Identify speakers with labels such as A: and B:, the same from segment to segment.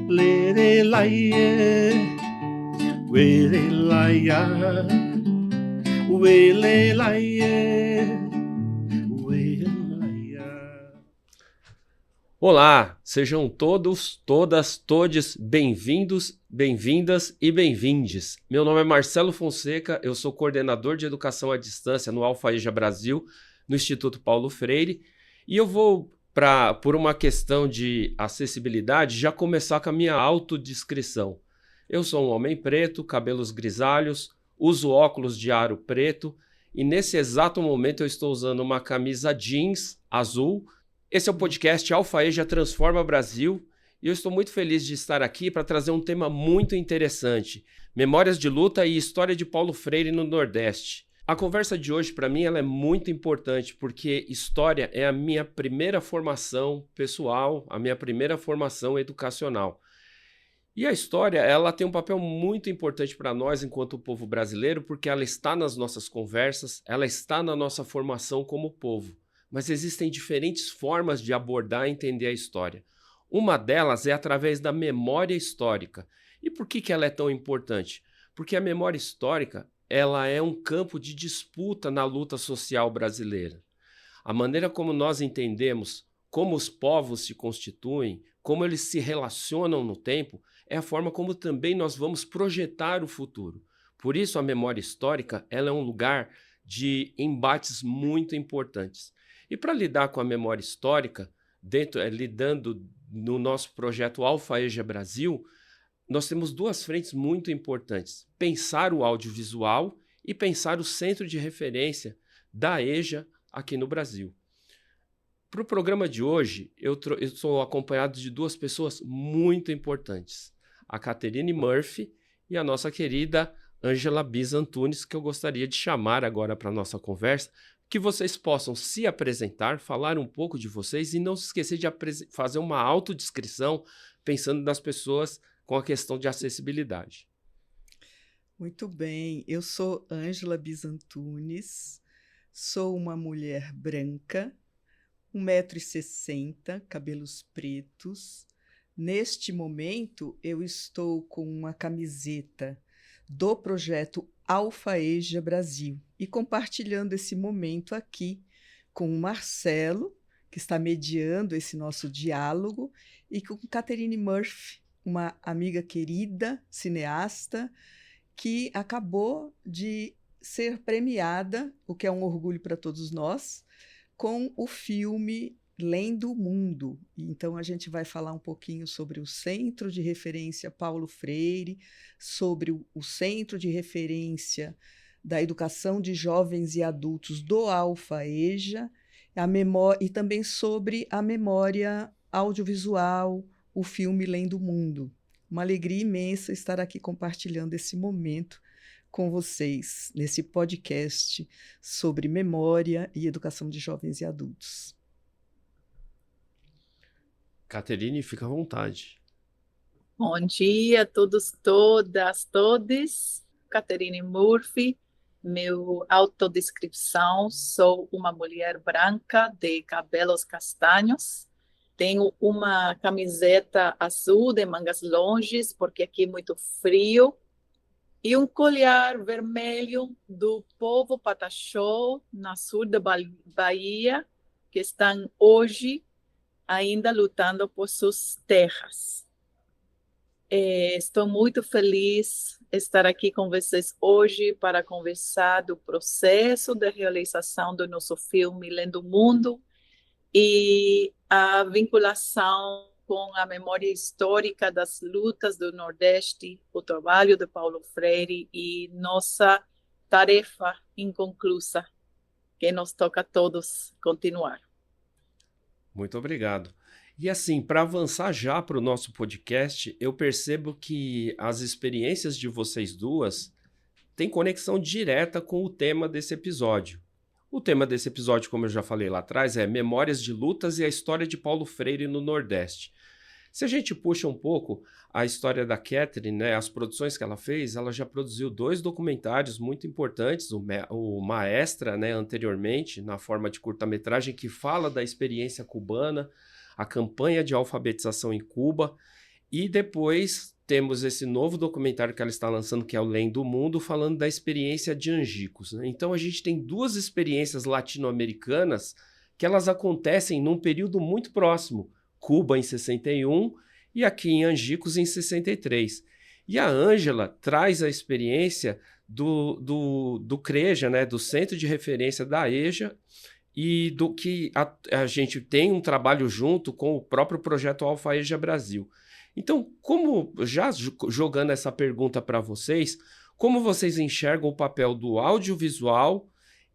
A: Lerelaie, werelaia, welelaie, welelaia. Olá, sejam todos, todas, todes bem-vindos, bem-vindas e bem-vindes. Meu nome é Marcelo Fonseca, eu sou coordenador de educação à distância no Alfaeja Brasil, no Instituto Paulo Freire, e eu vou, por uma questão de acessibilidade, já começar com a minha autodescrição. Eu sou um homem preto, cabelos grisalhos, uso óculos de aro preto e nesse exato momento eu estou usando uma camisa jeans azul. Esse é o podcast Alfaeja Transforma Brasil e eu estou muito feliz de estar aqui para trazer um tema muito interessante, memórias de luta e história de Paulo Freire no Nordeste. A conversa de hoje, para mim, ela é muito importante porque história é a minha primeira formação pessoal, a minha primeira formação educacional. E a história, ela tem um papel muito importante para nós enquanto povo brasileiro porque ela está nas nossas conversas, ela está na nossa formação como povo. Mas existem diferentes formas de abordar e entender a história. Uma delas é através da memória histórica. E por que ela é tão importante? Porque a memória histórica ela é um campo de disputa na luta social brasileira. A maneira como nós entendemos como os povos se constituem, como eles se relacionam no tempo, é a forma como também nós vamos projetar o futuro. Por isso, a memória histórica ela é um lugar de embates muito importantes. E para lidar com a memória histórica, lidando no nosso projeto Alfaeja Brasil, nós temos duas frentes muito importantes: pensar o audiovisual e pensar o centro de referência da EJA aqui no Brasil. Para o programa de hoje, eu sou acompanhado de duas pessoas muito importantes, a Catherine Murphy e a nossa querida Ângela Bis Antunes, que eu gostaria de chamar agora para a nossa conversa, que vocês possam se apresentar, falar um pouco de vocês e não se esquecer de fazer uma autodescrição pensando nas pessoas com a questão de acessibilidade.
B: Muito bem, eu sou Ângela Bis Antunes, sou uma mulher branca, 1,60 m, cabelos pretos. Neste momento, eu estou com uma camiseta do projeto Alfaeja Brasil e compartilhando esse momento aqui com o Marcelo, que está mediando esse nosso diálogo, e com Catherine Murphy, uma amiga querida, cineasta, que acabou de ser premiada, o que é um orgulho para todos nós, com o filme Lendo o Mundo. Então, a gente vai falar um pouquinho sobre o Centro de Referência Paulo Freire, sobre o Centro de Referência da Educação de Jovens e Adultos do Alfaeja, e também sobre a memória audiovisual, o filme Lendo o Mundo. Uma alegria imensa estar aqui compartilhando esse momento com vocês, nesse podcast sobre memória e educação de jovens e adultos.
A: Catherine, fica à vontade.
C: Bom dia a todos, todas, todes. Catherine Murphy, meu autodescrição, sou uma mulher branca de cabelos castanhos. Tenho uma camiseta azul de mangas longas, porque aqui é muito frio, e um colar vermelho do povo Pataxó, na sul da Bahia, que estão hoje ainda lutando por suas terras. Estou muito feliz de estar aqui com vocês hoje para conversar do processo de realização do nosso filme Lendo o Mundo e a vinculação com a memória histórica das lutas do Nordeste, o trabalho de Paulo Freire e nossa tarefa inconclusa, que nos toca a todos continuar.
A: Muito obrigado. E assim, para avançar já para o nosso podcast, eu percebo que as experiências de vocês duas têm conexão direta com o tema desse episódio. O tema desse episódio, como eu já falei lá atrás, é Memórias de Lutas e a História de Paulo Freire no Nordeste. Se a gente puxa um pouco a história da Catherine, né, as produções que ela fez, ela já produziu 2 documentários muito importantes, o Maestra, né, anteriormente, na forma de curta-metragem, que fala da experiência cubana, a campanha de alfabetização em Cuba, E depois temos esse novo documentário que ela está lançando, que é o Lendo o Mundo, falando da experiência de Angicos, né? Então a gente tem duas experiências latino-americanas que elas acontecem num período muito próximo. Cuba em 61 e aqui em Angicos em 63. E a Ângela traz a experiência do CREJA, né, do Centro de Referência da EJA, e do que a gente tem um trabalho junto com o próprio projeto Alfa EJA Brasil. Então, como já jogando essa pergunta para vocês, como vocês enxergam o papel do audiovisual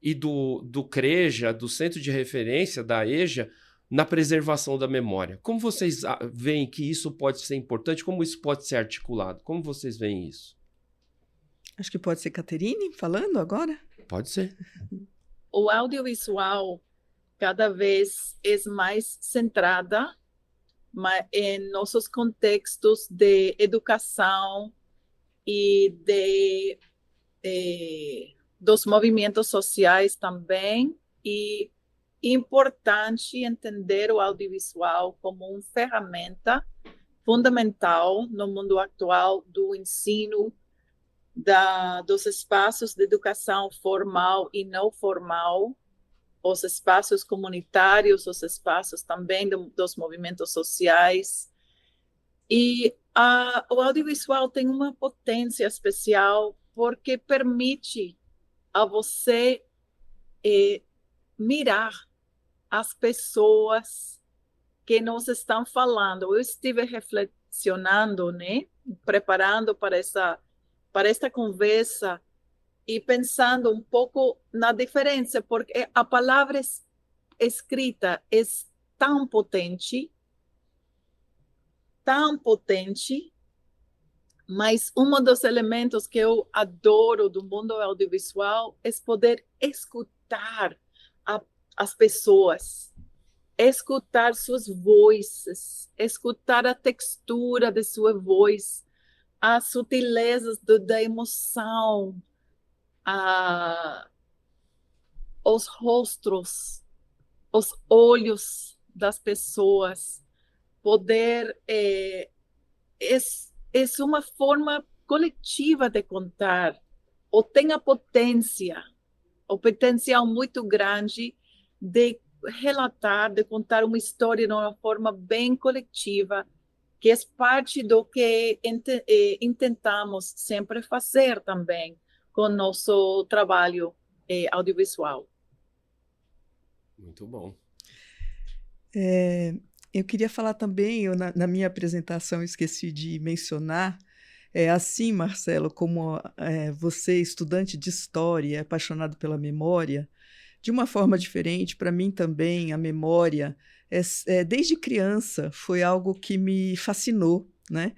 A: e do CREJA, do Centro de Referência da EJA, na preservação da memória? Como vocês veem que isso pode ser importante? Como isso pode ser articulado? Como vocês veem isso?
B: Acho que pode ser Caterine falando agora?
A: Pode ser.
C: O audiovisual cada vez é mais centrada em nossos contextos de educação e dos movimentos sociais também, e importante entender o audiovisual como uma ferramenta fundamental no mundo atual do ensino, dos espaços de educação formal e não formal, os espaços comunitários, os espaços também dos movimentos sociais. E o audiovisual tem uma potência especial porque permite a você mirar as pessoas que nos estão falando. Eu estive reflexionando, né, preparando para esta conversa, e pensando um pouco na diferença, porque a palavra escrita é tão potente, mas um dos elementos que eu adoro do mundo audiovisual é poder escutar as pessoas, escutar suas vozes, escutar a textura de sua voz, as sutilezas da emoção, os rostos, os olhos das pessoas. Poder é uma forma coletiva de contar, ou tem a potência, o potencial muito grande de relatar, de contar uma história de uma forma bem coletiva, que é parte do que intentamos sempre fazer também com nosso trabalho audiovisual.
A: Muito bom.
B: Eu queria falar também, na minha apresentação esqueci de mencionar, assim, Marcelo, como você, estudante de história, apaixonado pela memória, de uma forma diferente, para mim também a memória, desde criança, foi algo que me fascinou, né?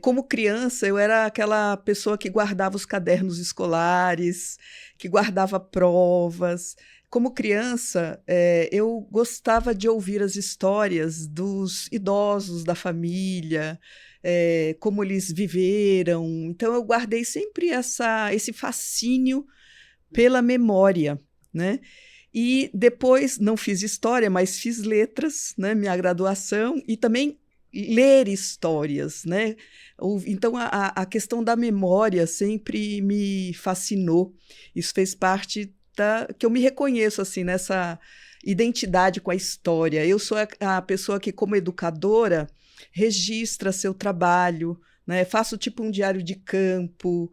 B: Como criança, eu era aquela pessoa que guardava os cadernos escolares, que guardava provas. Como criança, eu gostava de ouvir as histórias dos idosos da família, como eles viveram. Então, eu guardei sempre esse fascínio pela memória, né? E depois, não fiz história, mas fiz letras, né? Minha graduação, e também ler histórias, né? Então, a questão da memória sempre me fascinou. Isso fez parte que eu me reconheço assim, nessa identidade com a história. Eu sou a pessoa que, como educadora, registra seu trabalho, né? Faço tipo um diário de campo,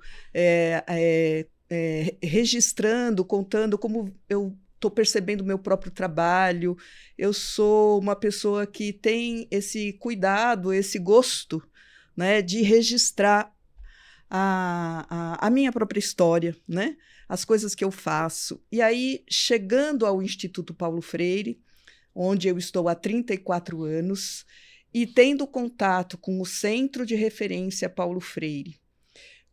B: registrando, contando como eu estou percebendo o meu próprio trabalho. Eu sou uma pessoa que tem esse cuidado, esse gosto, né, de registrar a minha própria história, né, as coisas que eu faço. E aí, chegando ao Instituto Paulo Freire, onde eu estou há 34 anos, e tendo contato com o Centro de Referência Paulo Freire,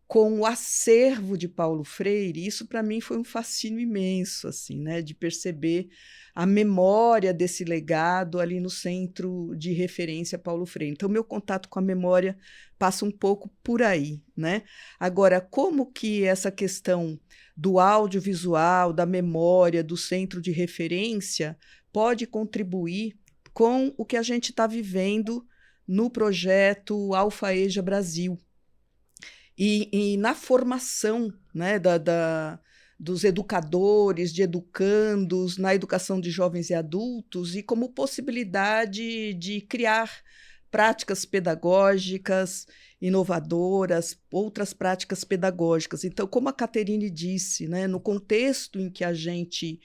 B: com o acervo de Paulo Freire, isso para mim foi um fascínio imenso, assim, né, de perceber a memória desse legado ali no Centro de Referência Paulo Freire. Então, meu contato com a memória passa um pouco por aí, né? Agora, como que essa questão do audiovisual, da memória, do Centro de Referência pode contribuir com o que a gente está vivendo no projeto Alfaeja Brasil. E na formação, né, dos educadores, de educandos, na educação de jovens e adultos, e como possibilidade de criar práticas pedagógicas inovadoras, outras práticas pedagógicas. Então, como a Caterine disse, né, no contexto em que a gente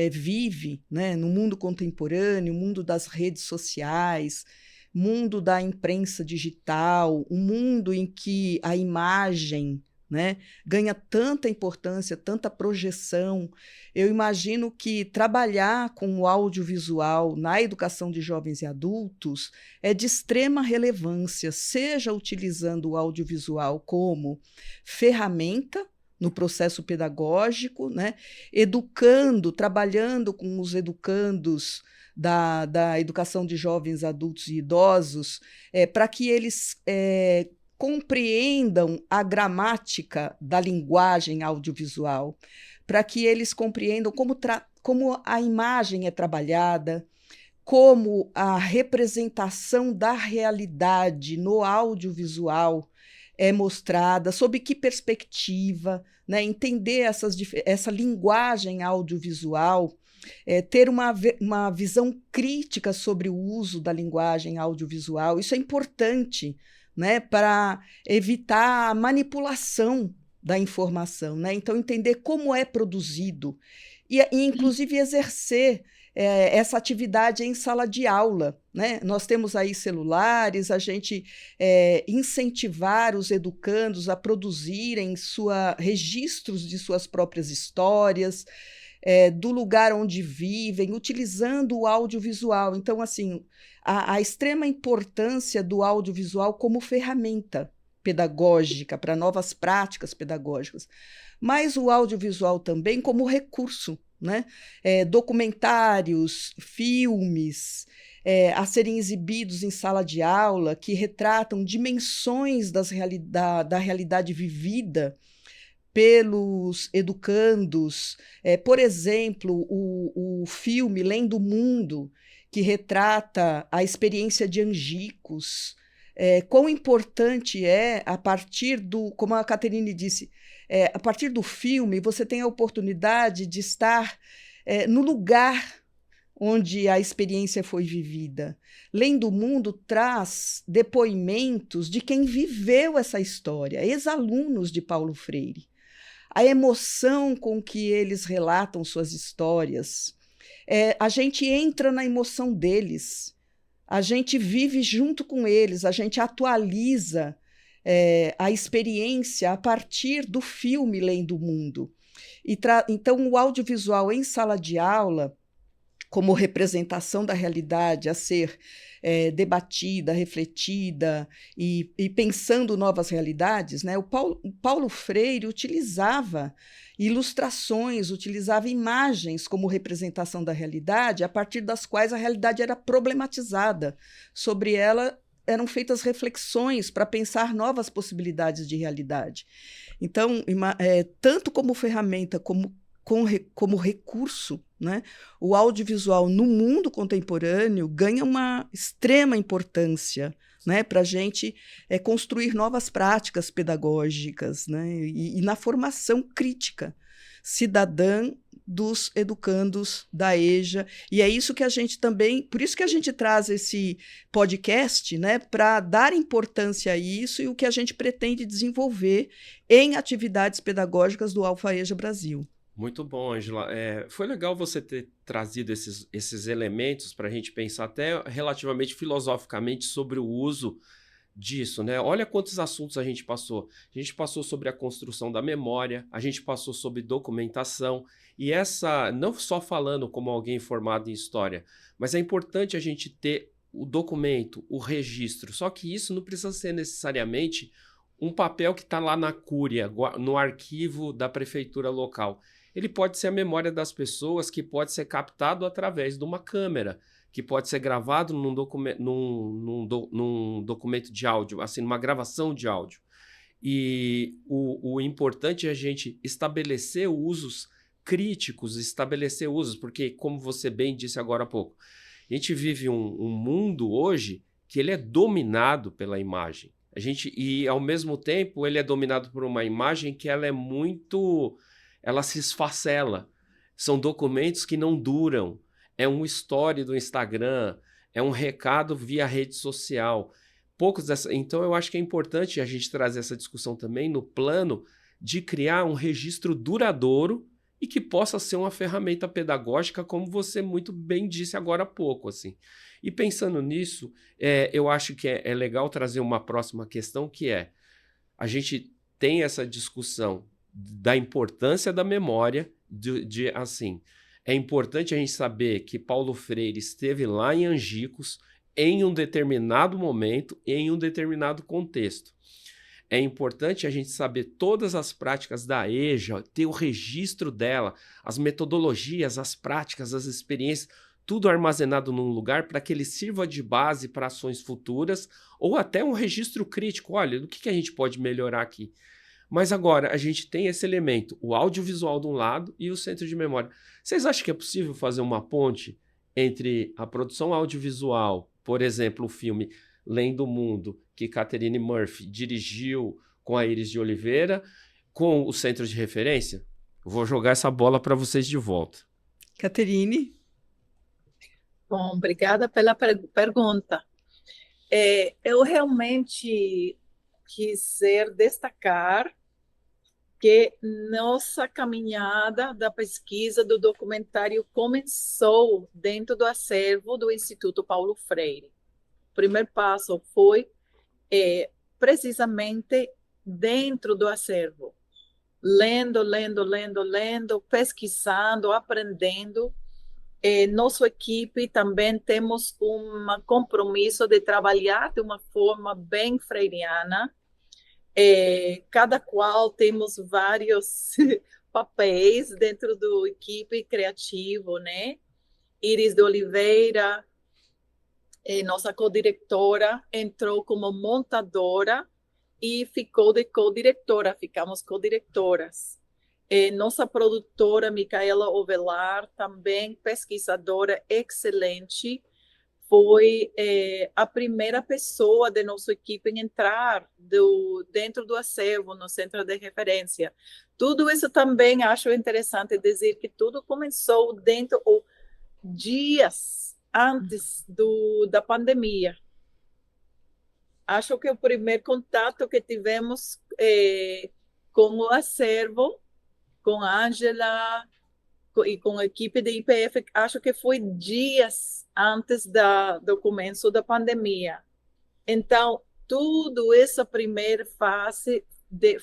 B: vive, né, no mundo contemporâneo, mundo das redes sociais, mundo da imprensa digital, um mundo em que a imagem, né, ganha tanta importância, tanta projeção. Eu imagino que trabalhar com o audiovisual na educação de jovens e adultos é de extrema relevância, seja utilizando o audiovisual como ferramenta no processo pedagógico, né, educando, trabalhando com os educandos da educação de jovens, adultos e idosos, para que eles compreendam a gramática da linguagem audiovisual, para que eles compreendam como a imagem é trabalhada, como a representação da realidade no audiovisual é mostrada, sob que perspectiva, né? Entender essa linguagem audiovisual, ter uma visão crítica sobre o uso da linguagem audiovisual. Isso é importante, né, para evitar a manipulação da informação, né? Então, entender como é produzido e inclusive, exercer essa atividade em sala de aula, né? Nós temos aí celulares, a gente incentivar os educandos a produzirem registros de suas próprias histórias, do lugar onde vivem, utilizando o audiovisual. Então, assim, a extrema importância do audiovisual como ferramenta pedagógica para novas práticas pedagógicas, mas o audiovisual também como recurso, né? Documentários, filmes a serem exibidos em sala de aula que retratam dimensões da realidade vivida pelos educandos. Por exemplo, o filme Lendo o Mundo, que retrata a experiência de Angicos, quão importante a partir como a Caterine disse, a partir do filme você tem a oportunidade de estar no lugar onde a experiência foi vivida. Lendo o Mundo traz depoimentos de quem viveu essa história, ex-alunos de Paulo Freire. A emoção com que eles relatam suas histórias, a gente entra na emoção deles, a gente vive junto com eles, a gente atualiza a experiência a partir do filme Lendo o Mundo. Então, o audiovisual em sala de aula, como representação da realidade a ser debatida, refletida e pensando novas realidades, né? O Paulo Freire utilizava ilustrações, utilizava imagens como representação da realidade, a partir das quais a realidade era problematizada. Sobre ela eram feitas reflexões para pensar novas possibilidades de realidade. Então, tanto como ferramenta como recurso, né, o audiovisual no mundo contemporâneo ganha uma extrema importância, né, para a gente construir novas práticas pedagógicas, né, e na formação crítica cidadã dos educandos da EJA. E é isso que a gente também, por isso que a gente traz esse podcast, né, para dar importância a isso e o que a gente pretende desenvolver em atividades pedagógicas do Alfaeja Brasil.
A: Muito bom, Ângela. Foi legal você ter trazido esses elementos para a gente pensar até relativamente filosoficamente sobre o uso disso, né? Olha quantos assuntos a gente passou. A gente passou sobre a construção da memória, a gente passou sobre documentação, e não só falando como alguém formado em história, mas é importante a gente ter o documento, o registro, só que isso não precisa ser necessariamente um papel que está lá na cúria, no arquivo da prefeitura local. Ele pode ser a memória das pessoas, que pode ser captado através de uma câmera, que pode ser gravado num documento de áudio, assim, numa gravação de áudio. E o importante é a gente estabelecer usos críticos, porque, como você bem disse agora há pouco, a gente vive um mundo hoje que ele é dominado pela imagem. E, ao mesmo tempo, ele é dominado por uma imagem que ela é muito... Ela se esfacela. São documentos que não duram. É um story do Instagram, é um recado via rede social. Então, eu acho que é importante a gente trazer essa discussão também no plano de criar um registro duradouro e que possa ser uma ferramenta pedagógica, como você muito bem disse agora há pouco, assim. E pensando nisso, eu acho que é legal trazer uma próxima questão, que é, a gente tem essa discussão da importância da memória, assim, é importante a gente saber que Paulo Freire esteve lá em Angicos em um determinado momento, em um determinado contexto. É importante a gente saber todas as práticas da EJA, ter o registro dela, as metodologias, as práticas, as experiências, tudo armazenado num lugar para que ele sirva de base para ações futuras ou até um registro crítico. Olha, o que a gente pode melhorar aqui? Mas agora a gente tem esse elemento, o audiovisual de um lado e o centro de memória. Vocês acham que é possível fazer uma ponte entre a produção audiovisual, por exemplo, o filme Lendo o Mundo, que Catherine Murphy dirigiu com a Iris de Oliveira, com o centro de referência? Vou jogar essa bola para vocês de volta.
B: Catherine?
C: Bom, obrigada pela pergunta. Eu realmente quiser destacar que nossa caminhada da pesquisa do documentário começou dentro do acervo do Instituto Paulo Freire. O primeiro passo foi precisamente dentro do acervo, lendo, pesquisando, aprendendo. Nossa equipe também temos um compromisso de trabalhar de uma forma bem freiriana. Cada qual temos vários papéis dentro do equipe criativo, né? Iris de Oliveira, nossa co-diretora, entrou como montadora e ficou de co-diretora, ficamos co-diretoras. Nossa produtora, Micaela Ovelar, também pesquisadora excelente, foi a primeira pessoa de nossa equipe em entrar dentro do acervo, no centro de referência. Tudo isso também acho interessante dizer que tudo começou dentro, ou dias antes da pandemia. Acho que o primeiro contato que tivemos com o acervo, com a Ângela e com a equipe de IPF, acho que foi dias antes do começo da pandemia. Então, tudo essa primeira fase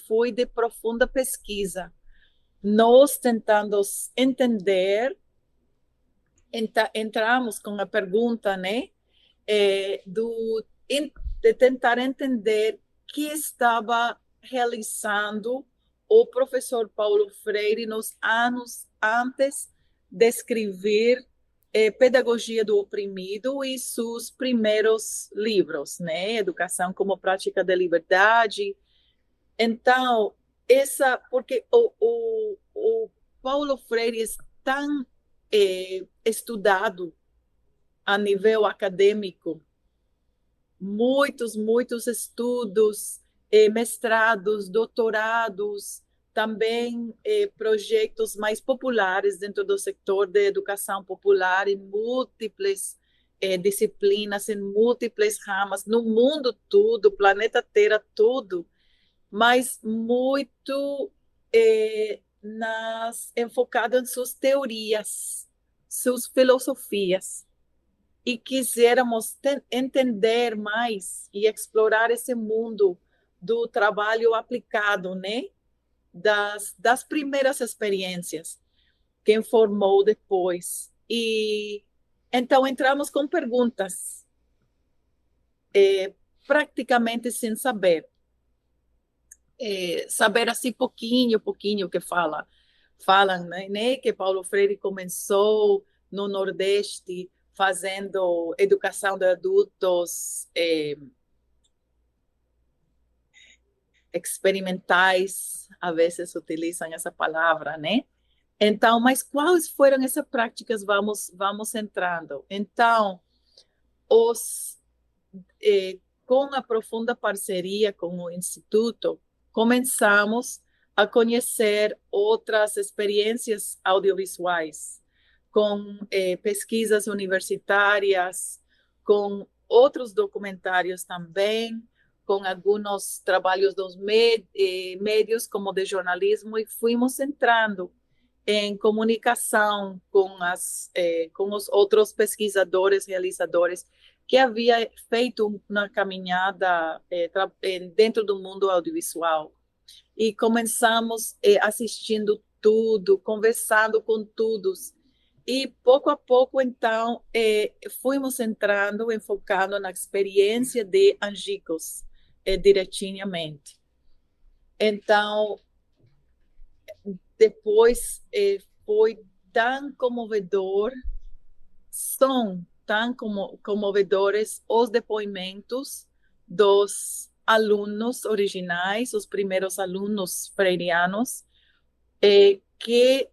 C: foi de profunda pesquisa. Nós tentando entender, entramos com a pergunta, né, de tentar entender o que estava realizando o professor Paulo Freire nos anos antes de escrever Pedagogia do Oprimido e seus primeiros livros, né? Educação como Prática da Liberdade. Então, porque o Paulo Freire é tão estudado a nível acadêmico, muitos estudos, mestrados, doutorados, também projetos mais populares dentro do setor de educação popular em múltiplas disciplinas, em múltiplas ramas, no mundo todo, planeta Terra todo, mas muito enfocado em suas teorias, suas filosofias. E quisermos entender mais e explorar esse mundo do trabalho aplicado, né? Das primeiras experiências que informou depois. E então entramos com perguntas, praticamente sem saber. Saber assim pouquinho que falam, né? Que Paulo Freire começou no Nordeste fazendo educação de adultos experimentais, a vezes utilizam essa palavra, né? Então, mas quais foram essas práticas? Vamos entrando. Então, os com a profunda parceria com o Instituto, começamos a conhecer outras experiências audiovisuais, com pesquisas universitárias, com outros documentários também, com alguns trabalhos dos médios, como de jornalismo, e fomos entrando em comunicação com os outros pesquisadores, realizadores, que havia feito uma caminhada dentro do mundo audiovisual. E começamos assistindo tudo, conversando com todos. E pouco a pouco, então, fomos entrando, enfocando na experiência de Angicos, diretamente. Então, depois foi tão comovedor, são tão comovedores os depoimentos dos alunos originais, os primeiros alunos freirianos, que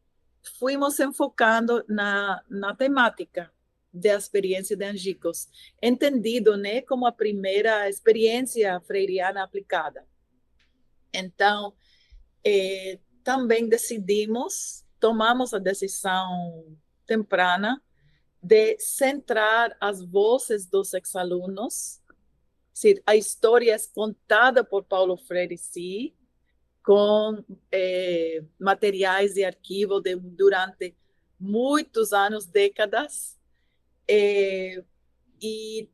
C: fomos enfocando na temática da experiência de Angicos, entendido, né, como a primeira experiência freiriana aplicada. Então, também tomamos a decisão temprana de centrar as vozes dos ex-alunos, a história é contada por Paulo Freire, sim, com materiais de arquivo durante muitos anos, décadas, e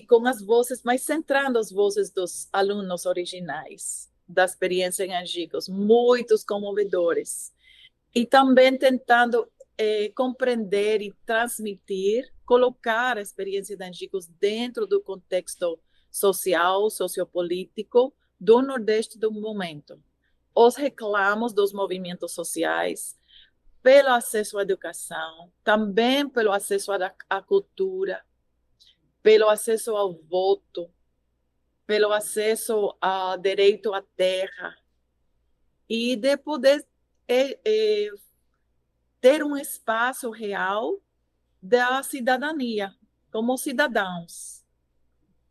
C: com as vozes, mas centrando as vozes dos alunos originais da experiência em Angicos, muitos comovedores, e também tentando compreender e transmitir, colocar a experiência de Angicos dentro do contexto social, sociopolítico do Nordeste do momento. Os reclamos dos movimentos sociais, pelo acesso à educação, também pelo acesso à cultura, pelo acesso ao voto, pelo acesso ao direito à terra, e de poder ter um espaço real da cidadania, como cidadãos.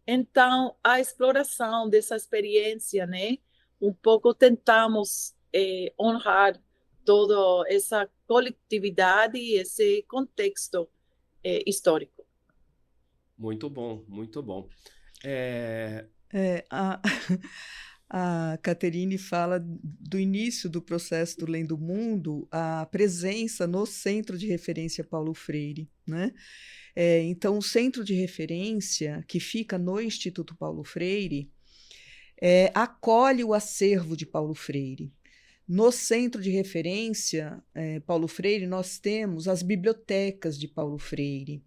C: Então, a exploração dessa experiência, né, um pouco tentamos honrar toda essa coletividade e esse contexto histórico.
A: Muito bom, muito bom.
B: A Caterine fala do início do processo do Lendo Mundo, a presença no Centro de Referência Paulo Freire, né? Então, o Centro de Referência, que fica no Instituto Paulo Freire, acolhe o acervo de Paulo Freire. No Centro de Referência Paulo Freire, nós temos as bibliotecas de Paulo Freire,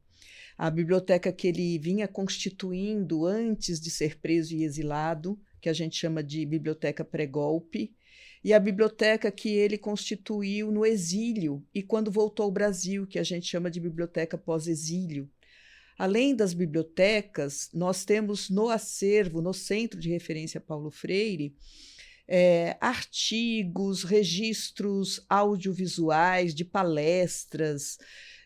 B: a biblioteca que ele vinha constituindo antes de ser preso e exilado, que a gente chama de biblioteca pré-golpe, e a biblioteca que ele constituiu no exílio e quando voltou ao Brasil, que a gente chama de biblioteca pós-exílio. Além das bibliotecas, nós temos no acervo, no Centro de Referência Paulo Freire, artigos, registros audiovisuais de palestras,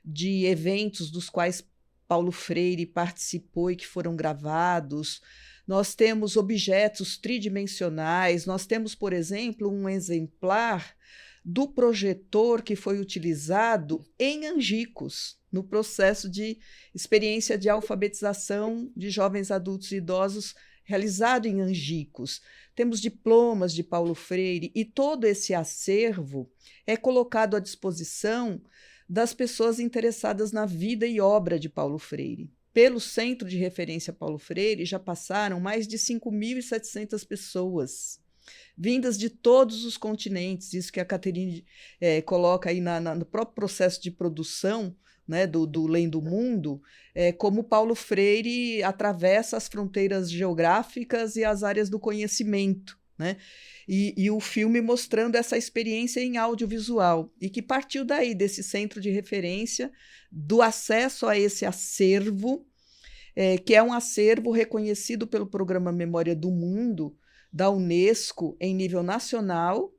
B: de eventos dos quais Paulo Freire participou e que foram gravados. Nós temos objetos tridimensionais, nós temos, por exemplo, um exemplar do projetor que foi utilizado em Angicos, no processo de experiência de alfabetização de jovens adultos e idosos realizado em Angicos. Temos diplomas de Paulo Freire e todo esse acervo é colocado à disposição das pessoas interessadas na vida e obra de Paulo Freire. Pelo Centro de Referência Paulo Freire já passaram mais de 5.700 pessoas, vindas de todos os continentes, isso que a Caterine coloca aí no próprio processo de produção, né, do Lendo Mundo, como Paulo Freire atravessa as fronteiras geográficas e as áreas do conhecimento, né? E o filme mostrando essa experiência em audiovisual, e que partiu daí, desse centro de referência, do acesso a esse acervo, que é um acervo reconhecido pelo Programa Memória do Mundo, da Unesco, em nível nacional.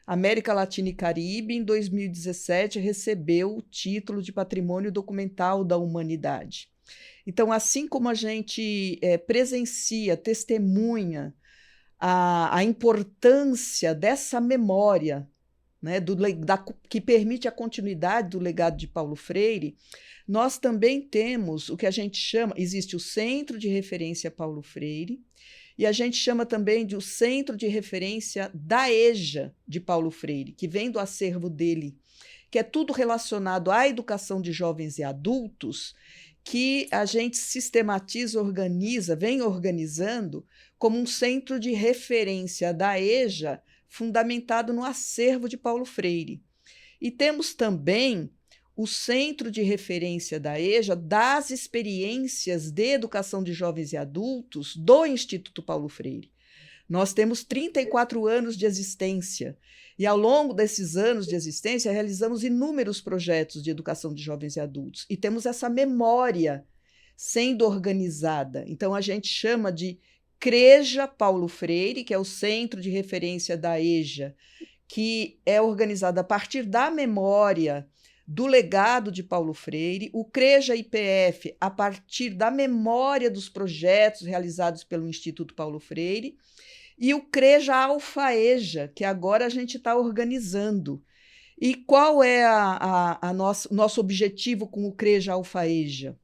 B: América Latina e Caribe, em 2017, recebeu o título de Patrimônio Documental da Humanidade. Então, assim como a gente presencia, testemunha a importância dessa memória, né, que permite a continuidade do legado de Paulo Freire, nós também temos o que a gente chama, existe o Centro de Referência Paulo Freire, e a gente chama também de o Centro de Referência da EJA de Paulo Freire, que vem do acervo dele, que é tudo relacionado à educação de jovens e adultos, que a gente sistematiza, organiza, vem organizando como um centro de referência da EJA, fundamentado no acervo de Paulo Freire. E temos também o Centro de Referência da EJA das experiências de educação de jovens e adultos do Instituto Paulo Freire. Nós temos 34 anos de existência e, ao longo desses anos de existência, realizamos inúmeros projetos de educação de jovens e adultos e temos essa memória sendo organizada. Então, a gente chama de CREJA Paulo Freire, que é o Centro de Referência da EJA, que é organizado a partir da memória do legado de Paulo Freire, o CREJA IPF, a partir da memória dos projetos realizados pelo Instituto Paulo Freire, e o CREJA Alfaeja, que agora a gente está organizando. E qual é nosso objetivo com o CREJA Alfaeja?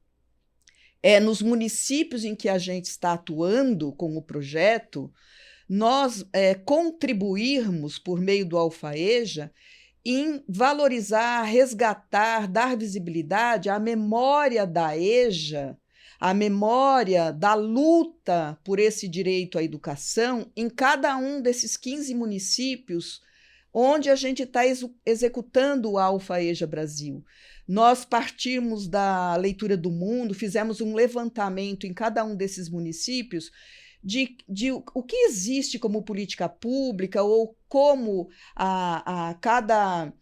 B: É nos municípios em que a gente está atuando com o projeto, nós contribuirmos, por meio do Alfaeja, em valorizar, resgatar, dar visibilidade à memória da EJA, à memória da luta por esse direito à educação em cada um desses 15 municípios onde a gente está executando o Alfaeja Brasil. Nós partimos da leitura do mundo, fizemos um levantamento em cada um desses municípios de o que existe como política pública ou como cada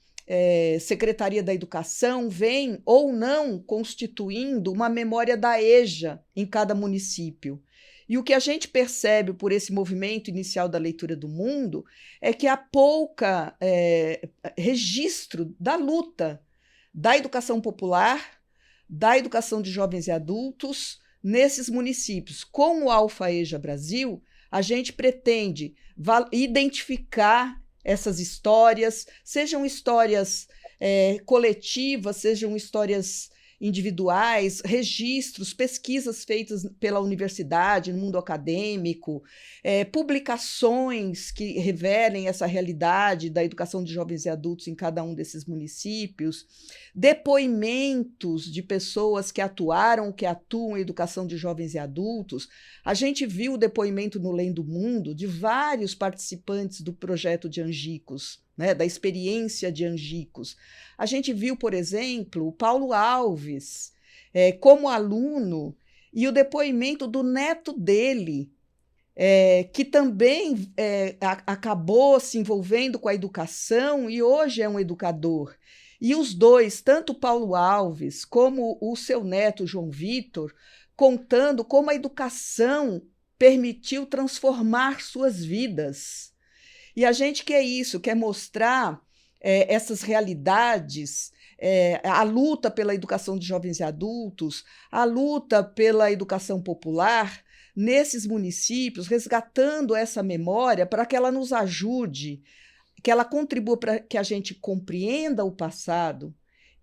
B: Secretaria da Educação vem ou não constituindo uma memória da EJA em cada município. E o que a gente percebe por esse movimento inicial da leitura do mundo é que há pouca registro da luta da educação popular, da educação de jovens e adultos nesses municípios. Com o Alfaeja Brasil, a gente pretende identificar essas histórias, sejam histórias coletivas, sejam histórias individuais, registros, pesquisas feitas pela universidade, no mundo acadêmico, publicações que revelem essa realidade da educação de jovens e adultos em cada um desses municípios, depoimentos de pessoas que atuaram, que atuam em educação de jovens e adultos. A gente viu o depoimento no Lendo Mundo de vários participantes do projeto de Angicos, né, da experiência de Angicos. A gente viu, por exemplo, o Paulo Alves como aluno e o depoimento do neto dele, que também acabou se envolvendo com a educação e hoje é um educador. E os dois, tanto Paulo Alves como o seu neto João Vitor, contando como a educação permitiu transformar suas vidas. E a gente quer isso, quer mostrar essas realidades, a luta pela educação de jovens e adultos, a luta pela educação popular nesses municípios, resgatando essa memória para que ela nos ajude, que ela contribua para que a gente compreenda o passado,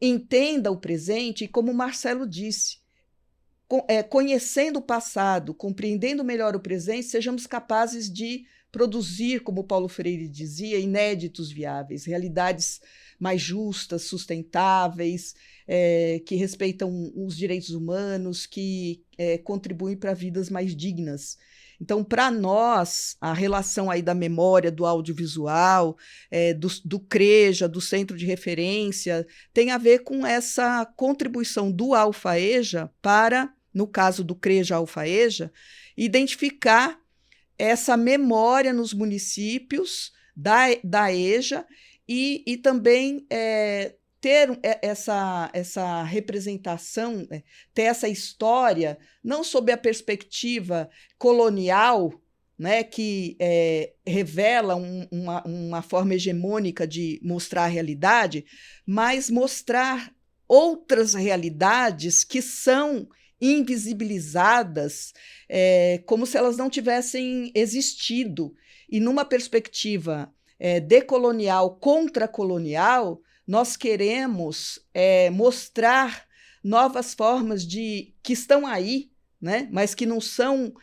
B: entenda o presente e, como o Marcelo disse, conhecendo o passado, compreendendo melhor o presente, sejamos capazes de produzir, como Paulo Freire dizia, inéditos viáveis, realidades mais justas, sustentáveis, que respeitam os direitos humanos, que contribuem para vidas mais dignas. Então, para nós, a relação aí da memória, do audiovisual, do CREJA, do Centro de Referência, tem a ver com essa contribuição do Alfaeja para, no caso do CREJA Alfaeja, identificar essa memória nos municípios da EJA e também ter essa representação, ter essa história, não sob a perspectiva colonial, né, que revela uma forma hegemônica de mostrar a realidade, mas mostrar outras realidades que são invisibilizadas, como se elas não tivessem existido. E numa perspectiva decolonial, contracolonial, nós queremos mostrar novas formas que estão aí, né, mas que não são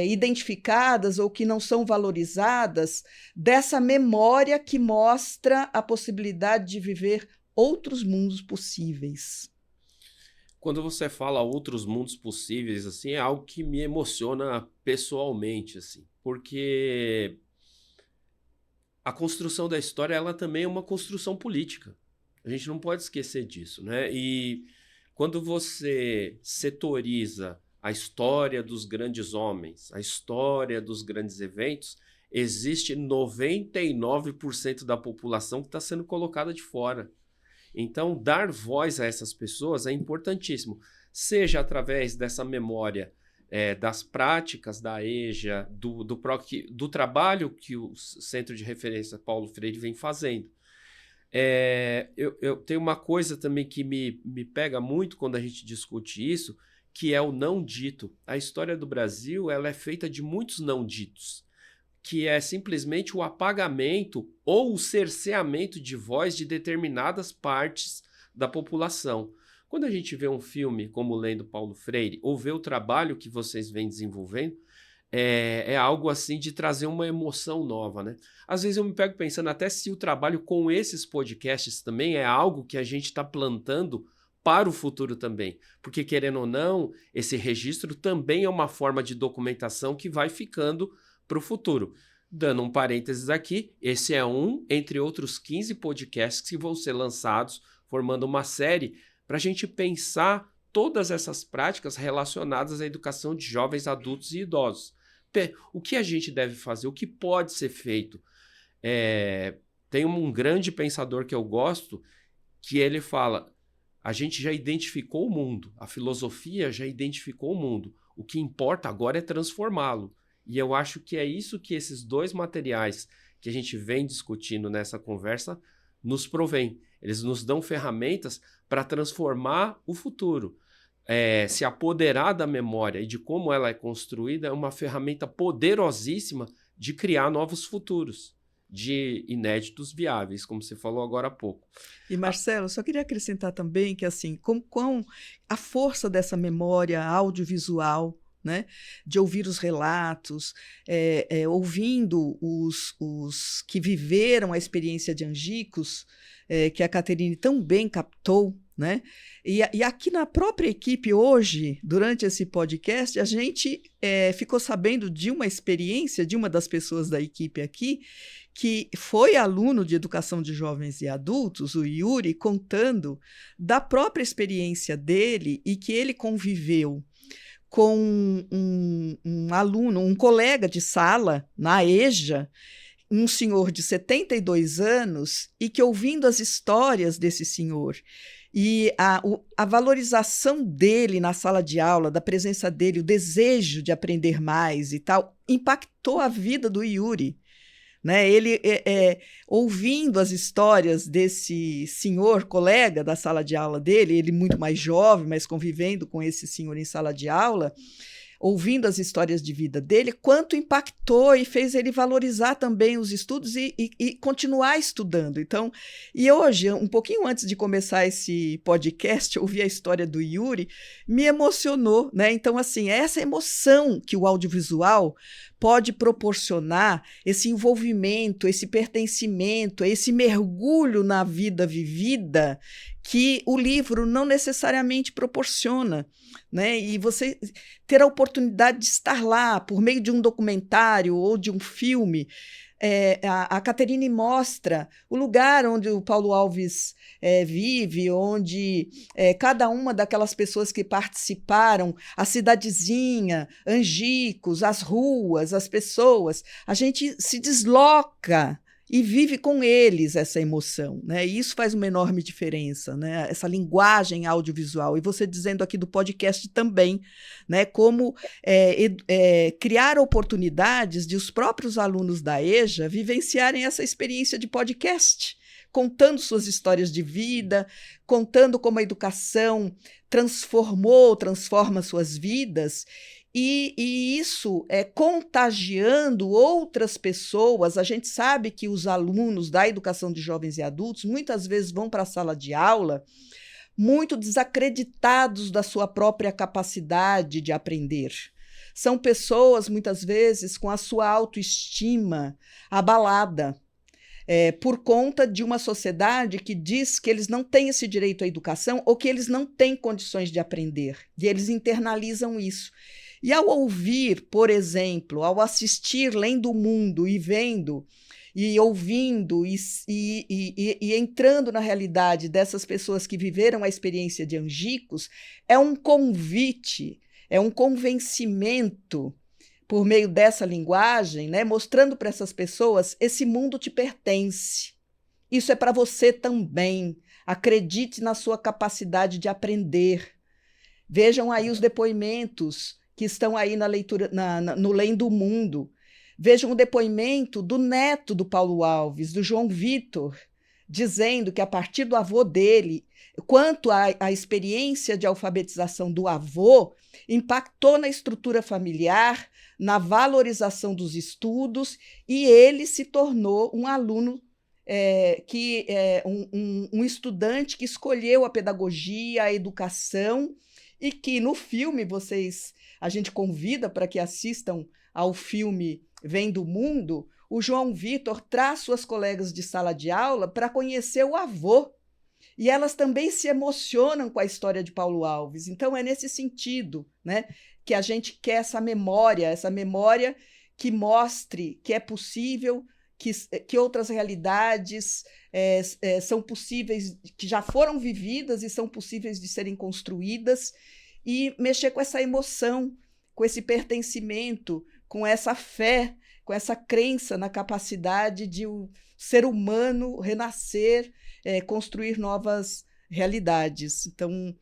B: identificadas ou que não são valorizadas, dessa memória que mostra a possibilidade de viver outros mundos possíveis.
A: Quando você fala outros mundos possíveis, assim, é algo que me emociona pessoalmente, assim, porque a construção da história, ela também é uma construção política. A gente não pode esquecer disso, né? E quando você setoriza a história dos grandes homens, a história dos grandes eventos, existe 99% da população que está sendo colocada de fora. Então, dar voz a essas pessoas é importantíssimo, seja através dessa memória das práticas da EJA, do trabalho que o Centro de Referência Paulo Freire vem fazendo. Eu tenho uma coisa também que me pega muito quando a gente discute isso, que é o não dito. A história do Brasil, ela é feita de muitos não ditos, que é simplesmente o apagamento ou o cerceamento de voz de determinadas partes da população. Quando a gente vê um filme como Lendo Paulo Freire, ou vê o trabalho que vocês vêm desenvolvendo, é algo assim de trazer uma emoção nova, né? Às vezes eu me pego pensando até se o trabalho com esses podcasts também é algo que a gente está plantando para o futuro também, porque querendo ou não, esse registro também é uma forma de documentação que vai ficando para o futuro. Dando um parênteses aqui, esse é entre outros 15 podcasts que vão ser lançados, formando uma série para a gente pensar todas essas práticas relacionadas à educação de jovens, adultos e idosos. O que a gente deve fazer? O que pode ser feito? Tem um grande pensador que eu gosto, que ele fala: a gente já identificou o mundo, a filosofia já identificou o mundo, o que importa agora é transformá-lo. E eu acho que é isso que esses dois materiais que a gente vem discutindo nessa conversa nos provém. Eles nos dão ferramentas para transformar o futuro. Se apoderar da memória e de como ela é construída é uma ferramenta poderosíssima de criar novos futuros, de inéditos viáveis, como você falou agora há pouco.
B: E, Marcelo, só queria acrescentar também que, assim, com a força dessa memória audiovisual, né, de ouvir os relatos, ouvindo os que viveram a experiência de Angicos, que a Caterine tão bem captou, né? E aqui na própria equipe hoje, durante esse podcast, a gente ficou sabendo de uma experiência de uma das pessoas da equipe aqui, que foi aluno de educação de jovens e adultos, o Yuri, contando da própria experiência dele e que ele conviveu com um aluno, um colega de sala na EJA, um senhor de 72 anos, e que, ouvindo as histórias desse senhor e a valorização dele na sala de aula, da presença dele, o desejo de aprender mais e tal, impactou a vida do Yuri. Né? Ele, ouvindo as histórias desse senhor, colega da sala de aula dele, ele muito mais jovem, mas convivendo com esse senhor em sala de aula, ouvindo as histórias de vida dele, quanto impactou e fez ele valorizar também os estudos e continuar estudando. Então, e hoje, um pouquinho antes de começar esse podcast, ouvir a história do Yuri, me emocionou, né? Então, assim, essa emoção que o audiovisual pode proporcionar, esse envolvimento, esse pertencimento, esse mergulho na vida vivida, que o livro não necessariamente proporciona, né? E você ter a oportunidade de estar lá por meio de um documentário ou de um filme. A Caterine mostra o lugar onde o Paulo Alves vive, onde cada uma daquelas pessoas que participaram, a cidadezinha, Angicos, as ruas, as pessoas, a gente se desloca e vive com eles essa emoção, né? E isso faz uma enorme diferença, né? Essa linguagem audiovisual. E você dizendo aqui do podcast também, né? Como criar oportunidades de os próprios alunos da EJA vivenciarem essa experiência de podcast, contando suas histórias de vida, contando como a educação transforma suas vidas, e isso é contagiando outras pessoas. A gente sabe que os alunos da educação de jovens e adultos muitas vezes vão para a sala de aula muito desacreditados da sua própria capacidade de aprender. São pessoas, muitas vezes, com a sua autoestima abalada, por conta de uma sociedade que diz que eles não têm esse direito à educação ou que eles não têm condições de aprender, e eles internalizam isso. E ao ouvir, por exemplo, ao assistir Lendo o Mundo e vendo e ouvindo e entrando na realidade dessas pessoas que viveram a experiência de Angicos, é um convite, é um convencimento por meio dessa linguagem, né, mostrando para essas pessoas: esse mundo te pertence, isso é para você também, acredite na sua capacidade de aprender. Vejam aí os depoimentos que estão aí na leitura, no Lendo o Mundo. Vejam o depoimento do neto do Paulo Alves, do João Vitor, dizendo que a partir do avô dele, quanto à experiência de alfabetização do avô, impactou na estrutura familiar, na valorização dos estudos, e ele se tornou um aluno, um estudante que escolheu a pedagogia, a educação, e que no filme a gente convida para que assistam ao filme Vem do Mundo. O João Vitor traz suas colegas de sala de aula para conhecer o avô, e elas também se emocionam com a história de Paulo Alves. Então é nesse sentido, né, que a gente quer essa memória que mostre que é possível, que outras realidades são possíveis, que já foram vividas e são possíveis de serem construídas, e mexer com essa emoção, com esse pertencimento, com essa fé, com essa crença na capacidade de o ser humano renascer, construir novas realidades. Então,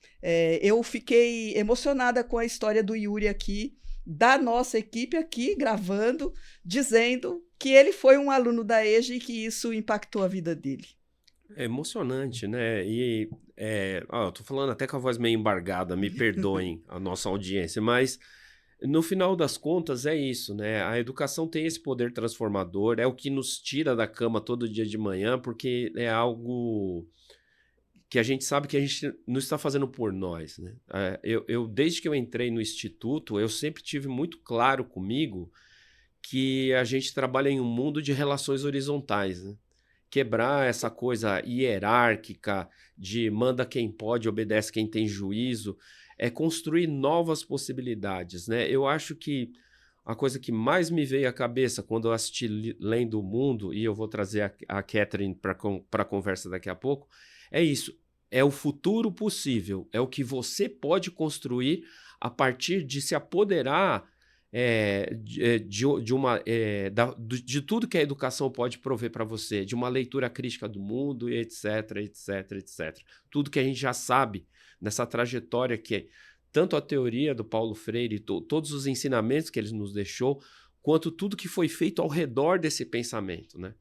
B: eu fiquei emocionada com a história do Yuri aqui, da nossa equipe aqui, gravando, dizendo que ele foi um aluno da EJA e que isso impactou a vida dele.
A: É emocionante, né? E eu tô falando até com a voz meio embargada, me perdoem a nossa audiência, mas no final das contas é isso, né? A educação tem esse poder transformador, é o que nos tira da cama todo dia de manhã, porque é algo que a gente sabe que a gente não está fazendo por nós, né? Desde que eu entrei no Instituto, eu sempre tive muito claro comigo que a gente trabalha em um mundo de relações horizontais, né? Quebrar essa coisa hierárquica de manda quem pode, obedece quem tem juízo, é construir novas possibilidades, né? Eu acho que a coisa que mais me veio à cabeça quando eu assisti Lendo o Mundo, e eu vou trazer a Catherine para a conversa daqui a pouco, é isso. É o futuro possível, é o que você pode construir a partir de se apoderar de tudo que a educação pode prover para você, de uma leitura crítica do mundo, etc, etc, etc. Tudo que a gente já sabe nessa trajetória que é tanto a teoria do Paulo Freire, todos os ensinamentos que ele nos deixou, quanto tudo que foi feito ao redor desse pensamento, né?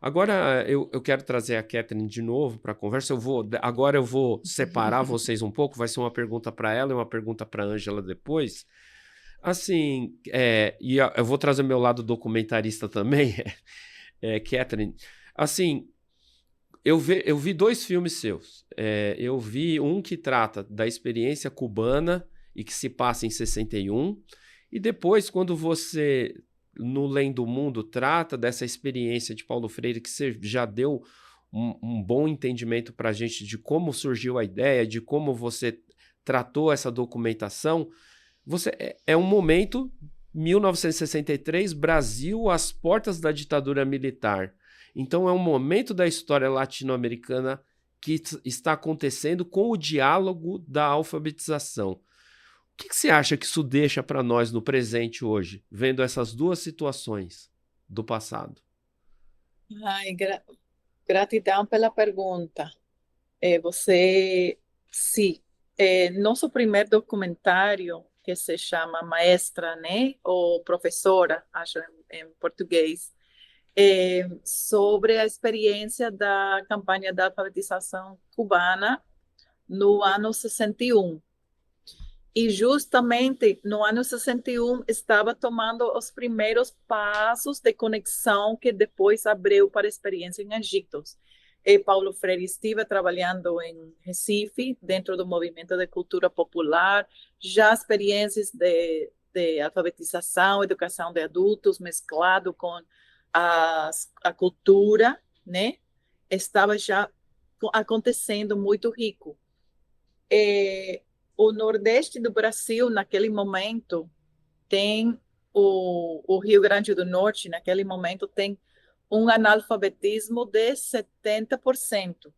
A: Agora eu quero trazer a Catherine de novo para a conversa. Agora eu vou separar vocês um pouco, vai ser uma pergunta para ela e uma pergunta para a Ângela depois. Assim, e eu vou trazer meu lado documentarista também, Catherine. Assim, eu vi 2 filmes seus. Eu vi um que trata da experiência cubana e que se passa em 61, e depois, quando você, no Lendo o Mundo, trata dessa experiência de Paulo Freire, que você já deu um bom entendimento para a gente de como surgiu a ideia, de como você tratou essa documentação. É um momento, 1963, Brasil às portas da ditadura militar. Então é um momento da história latino-americana que está acontecendo com o diálogo da alfabetização. O que você acha que isso deixa para nós no presente hoje, vendo essas 2 situações do passado?
C: Ai, gratidão pela pergunta. Sim, nosso primeiro documentário, que se chama Maestra, né, ou Professora, acho em português, sobre a experiência da campanha da alfabetização cubana no ano 61. E justamente no ano 61 estava tomando os primeiros passos de conexão que depois abriu para a experiência em Egito. E Paulo Freire esteve trabalhando em Recife, dentro do movimento de cultura popular, já experiências de alfabetização, educação de adultos, mesclado com a cultura, né? Estava já acontecendo muito rico. O Nordeste do Brasil, naquele momento, tem o Rio Grande do Norte, naquele momento, tem um analfabetismo de 70%.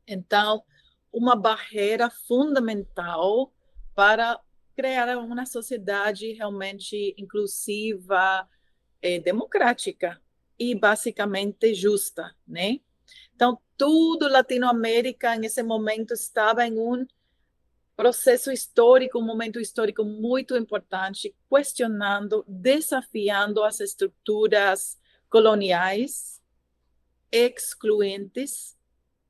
C: Então, uma barreira fundamental para criar uma sociedade realmente inclusiva, democrática e basicamente justa, né? Então, tudo Latinoamérica, nesse momento, estava em um processo histórico, um momento histórico muito importante, questionando, desafiando as estruturas coloniais, excluentes,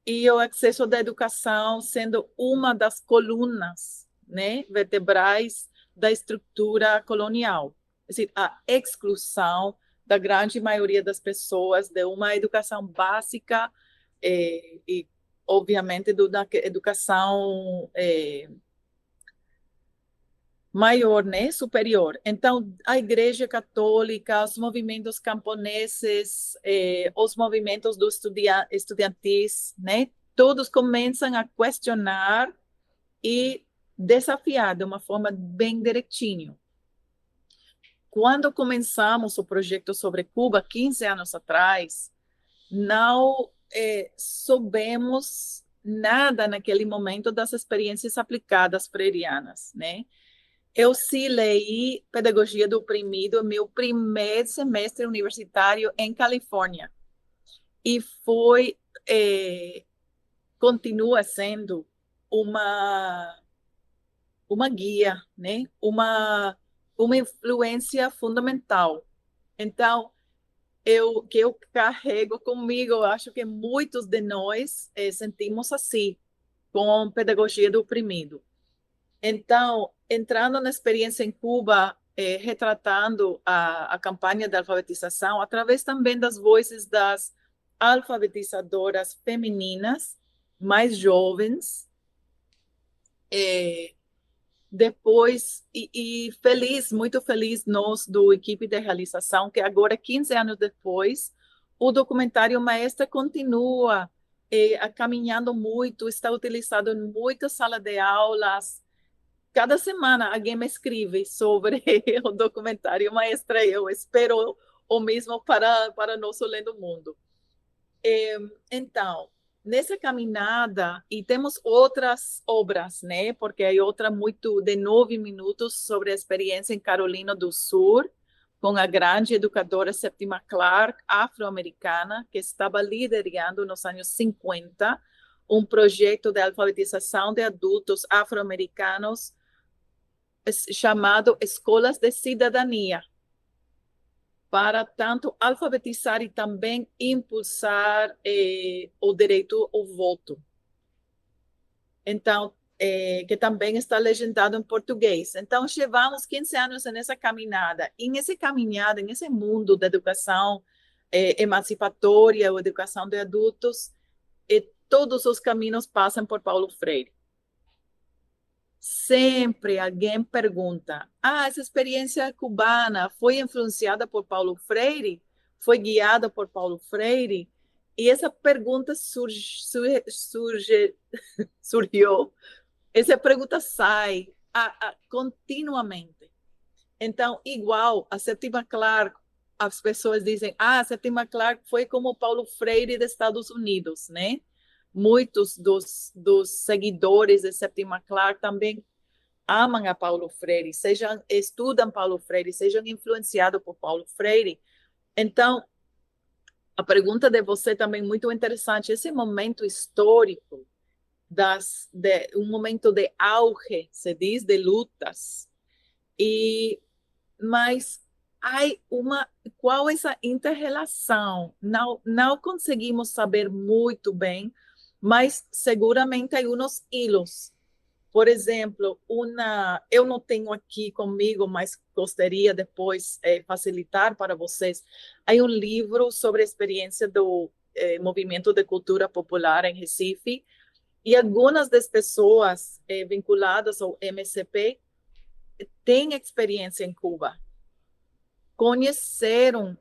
C: e o acesso da educação sendo uma das colunas, né, vertebrais da estrutura colonial. É dizer, a exclusão da grande maioria das pessoas de uma educação básica e obviamente, da educação maior, né, superior. Então, a Igreja Católica, os movimentos camponeses, os movimentos do estudantis, né, todos começam a questionar e desafiar de uma forma bem direitinho. Quando começamos o projeto sobre Cuba, 15 anos atrás, não soubemos nada naquele momento das experiências aplicadas freirianas, né? Eu sim leí Pedagogia do Oprimido, meu primeiro semestre universitário em Califórnia. E foi, continua sendo uma guia, né? Uma influência fundamental. Então, que eu carrego comigo, eu acho que muitos de nós sentimos assim, com Pedagogia do Oprimido. Então, entrando na experiência em Cuba, retratando a campanha de alfabetização, através também das vozes das alfabetizadoras femininas, mais jovens, depois, e feliz, muito feliz nós do equipe de realização, que agora, 15 anos depois, o documentário Maestra continua caminhando muito, está utilizado em muitas salas de aulas. Cada semana alguém me escreve sobre o documentário Maestra. Eu espero o mesmo para nosso Lendo Mundo. Então, nessa caminhada, e temos outras obras, né? Porque há outra muito de 9 minutos sobre a experiência em Carolina do Sul, com a grande educadora Septima Clark, afro-americana, que estava liderando nos anos 50 um projeto de alfabetização de adultos afro-americanos chamado Escolas de Cidadania, para tanto alfabetizar e também impulsar o direito ao voto. Então, que também está legendado em português. Então, levamos 15 anos nessa caminhada. E nessa caminhada, nesse mundo da educação emancipatória ou educação de adultos, todos os caminhos passam por Paulo Freire. Sempre alguém pergunta: essa experiência cubana foi influenciada por Paulo Freire? Foi guiada por Paulo Freire? E essa pergunta surgiu, essa pergunta sai continuamente. Então, igual a Septima Clark, as pessoas dizem: a Septima Clark foi como Paulo Freire dos Estados Unidos, né? Muitos dos seguidores de Septima Clark também amam a Paulo Freire, estudam Paulo Freire, sejam influenciados por Paulo Freire. Então, a pergunta de você também muito interessante. Esse momento histórico, um momento de auge, se diz, de lutas, mas qual essa inter-relação? Não conseguimos saber muito bem, mas seguramente há uns hilos. Por exemplo, eu não tenho aqui comigo, mas gostaria depois facilitar para vocês. Há um livro sobre a experiência do movimento de cultura popular em Recife, e algumas das pessoas vinculadas ao MCP têm experiência em Cuba. Conheceram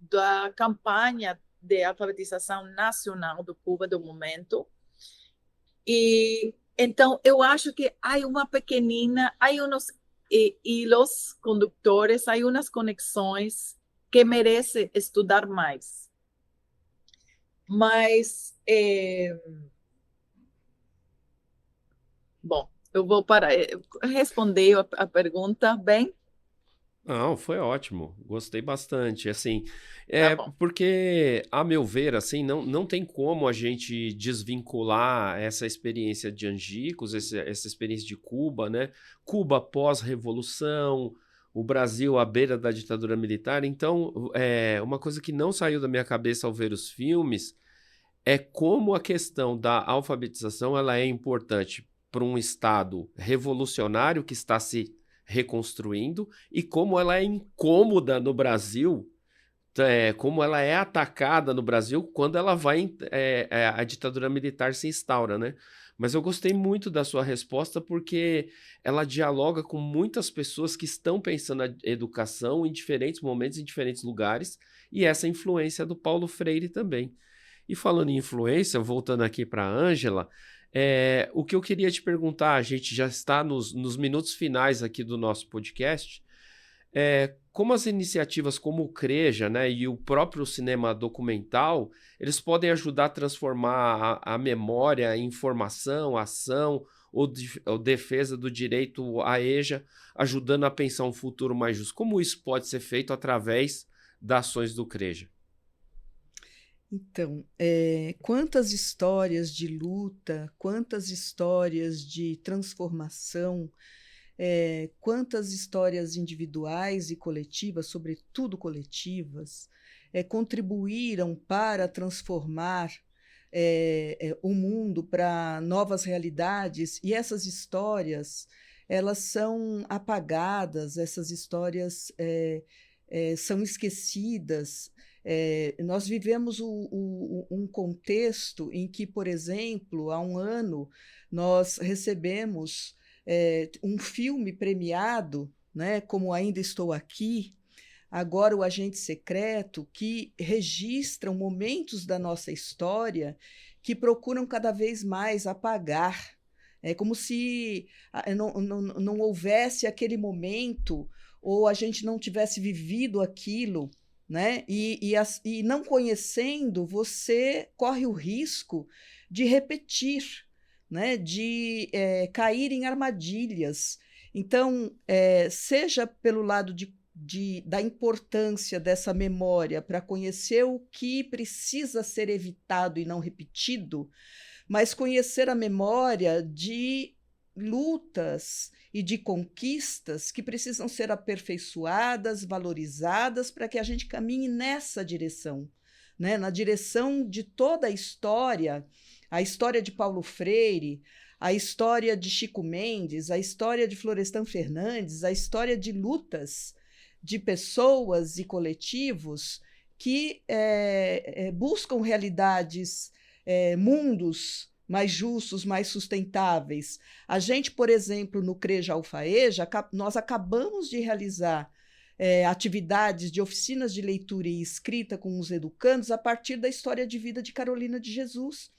C: da campanha de alfabetização nacional do Cuba do momento. E então eu acho que há uns hilos condutores, há umas conexões que merecem estudar mais. Mas bom, eu vou parar. Responder a pergunta bem?
A: Não, foi ótimo. Gostei bastante. Assim,
C: Tá bom.
A: porque, a meu ver, assim, não tem como a gente desvincular essa experiência de Angicos, essa experiência de Cuba, né? Cuba pós-revolução, o Brasil à beira da ditadura militar. Então, uma coisa que não saiu da minha cabeça ao ver os filmes é como a questão da alfabetização ela é importante para um Estado revolucionário que está se reconstruindo e como ela é incômoda no Brasil, como ela é atacada no Brasil quando ela vai, a ditadura militar se instaura, né? Mas eu gostei muito da sua resposta porque ela dialoga com muitas pessoas que estão pensando a educação em diferentes momentos, em diferentes lugares, e essa influência do Paulo Freire também. E falando em influência, voltando aqui para a Ângela, o que eu queria te perguntar, a gente já está nos minutos finais aqui do nosso podcast, como as iniciativas como o CREJA, né, e o próprio cinema documental, eles podem ajudar a transformar a memória em informação, ação ou defesa do direito à EJA, ajudando a pensar um futuro mais justo. Como isso pode ser feito através das ações do CREJA?
B: Então, quantas histórias de luta, quantas histórias de transformação, quantas histórias individuais e coletivas, sobretudo coletivas, contribuíram para transformar o mundo para novas realidades, e essas histórias elas são apagadas, essas histórias são esquecidas. Nós vivemos um contexto em que, por exemplo, há um ano, nós recebemos um filme premiado, né, como Ainda Estou Aqui, agora o Agente Secreto, que registram momentos da nossa história que procuram cada vez mais apagar. É como se não houvesse aquele momento ou a gente não tivesse vivido aquilo, né? E não conhecendo, você corre o risco de repetir, né? De cair em armadilhas. Então, seja pelo lado da importância dessa memória para conhecer o que precisa ser evitado e não repetido, mas conhecer a memória de lutas e de conquistas que precisam ser aperfeiçoadas, valorizadas, para que a gente caminhe nessa direção, né? Na direção de toda a história de Paulo Freire, a história de Chico Mendes, a história de Florestan Fernandes, a história de lutas de pessoas e coletivos que buscam realidades, mundos mais justos, mais sustentáveis. A gente, por exemplo, no CREJA Alfaeja, nós acabamos de realizar atividades de oficinas de leitura e escrita com os educandos a partir da história de vida de Carolina de Jesus,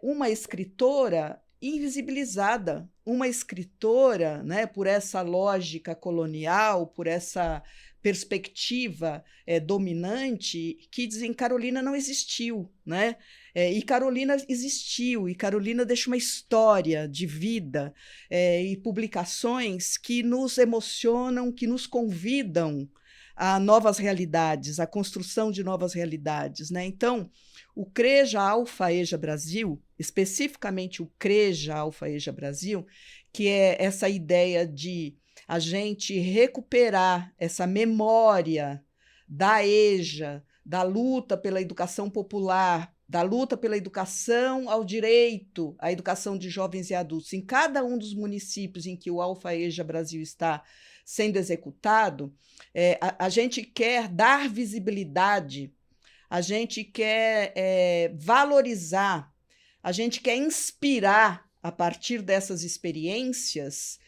B: uma escritora invisibilizada, uma escritora, né, por essa lógica colonial, por essa perspectiva dominante, que dizem Carolina não existiu, né? E Carolina existiu, e Carolina deixa uma história de vida e publicações que nos emocionam, que nos convidam a novas realidades, a construção de novas realidades, né? Então, o CREJA Alfaeja Brasil, especificamente o CREJA Alfaeja Brasil, que é essa ideia de a gente recuperar essa memória da EJA, da luta pela educação popular, da luta pela educação ao direito à educação de jovens e adultos, em cada um dos municípios em que o Alfa-EJA Brasil está sendo executado, a gente quer dar visibilidade, a gente quer valorizar, a gente quer inspirar a partir dessas experiências,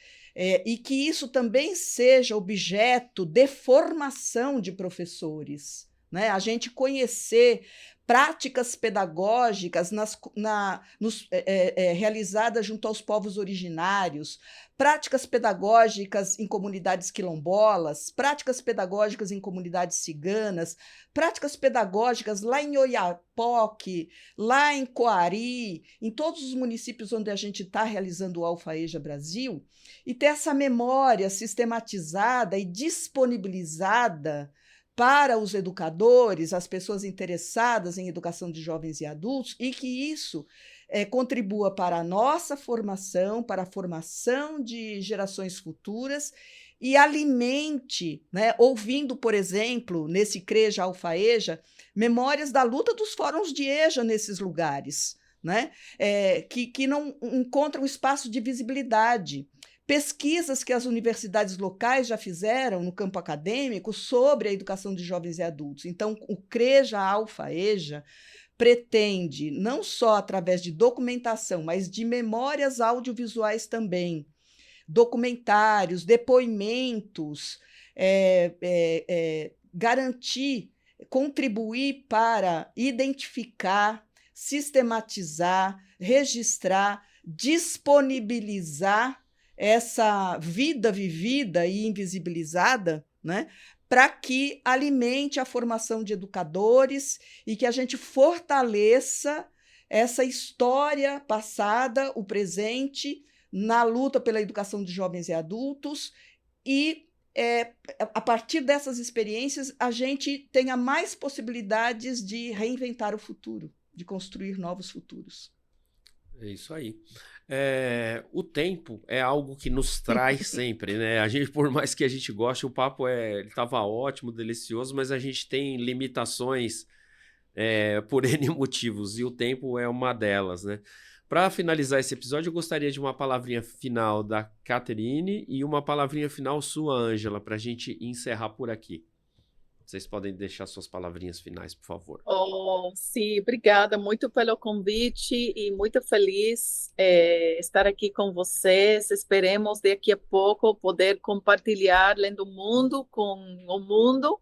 B: e que isso também seja objeto de formação de professores, né? A gente conhecer práticas pedagógicas realizadas junto aos povos originários, práticas pedagógicas em comunidades quilombolas, práticas pedagógicas em comunidades ciganas, práticas pedagógicas lá em Oiapoque, lá em Coari, em todos os municípios onde a gente está realizando o Alfa-EJA Brasil, e ter essa memória sistematizada e disponibilizada para os educadores, as pessoas interessadas em educação de jovens e adultos, e que isso contribua para a nossa formação, para a formação de gerações futuras e alimente, né, ouvindo, por exemplo, nesse CREJA Alfa-EJA, memórias da luta dos fóruns de EJA nesses lugares, né, que não encontram espaço de visibilidade. Pesquisas que as universidades locais já fizeram no campo acadêmico sobre a educação de jovens e adultos. Então, o CREJA Alfa-EJA pretende, não só através de documentação, mas de memórias audiovisuais também, documentários, depoimentos, garantir, contribuir para identificar, sistematizar, registrar, disponibilizar essa vida vivida e invisibilizada, né, para que alimente a formação de educadores e que a gente fortaleça essa história passada, o presente, na luta pela educação de jovens e adultos, e a partir dessas experiências a gente tenha mais possibilidades de reinventar o futuro, de construir novos futuros.
A: É isso aí. O tempo é algo que nos traz sempre, né? A gente, por mais que a gente goste, o papo ele estava ótimo, delicioso, mas a gente tem limitações por N motivos, e o tempo é uma delas, né? Para finalizar esse episódio, eu gostaria de uma palavrinha final da Caterine e uma palavrinha final sua, Ângela, para a gente encerrar por aqui. Vocês podem deixar suas palavrinhas finais, por favor.
C: Sim, obrigada muito pelo convite e muito feliz estar aqui com vocês. Esperemos daqui a pouco poder compartilhar Lendo o Mundo com o mundo.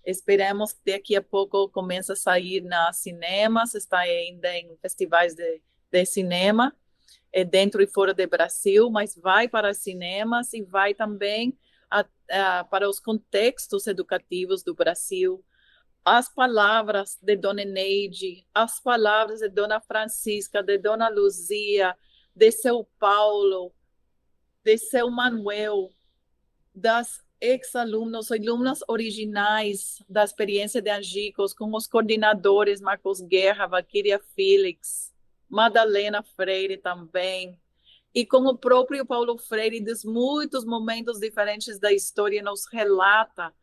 C: Esperemos que daqui a pouco comece a sair nos cinemas, está ainda em festivais de cinema, dentro e fora do Brasil, mas vai para os cinemas e vai também para os contextos educativos do Brasil. As palavras de Dona Eneide, as palavras de Dona Francisca, de Dona Luzia, de seu Paulo, de seu Manuel, das ex-alunos, alunos originais da experiência de Angicos, com os coordenadores Marcos Guerra, Valquíria Félix, Madalena Freire também, e com o próprio Paulo Freire, dos muitos momentos diferentes da história, nos relata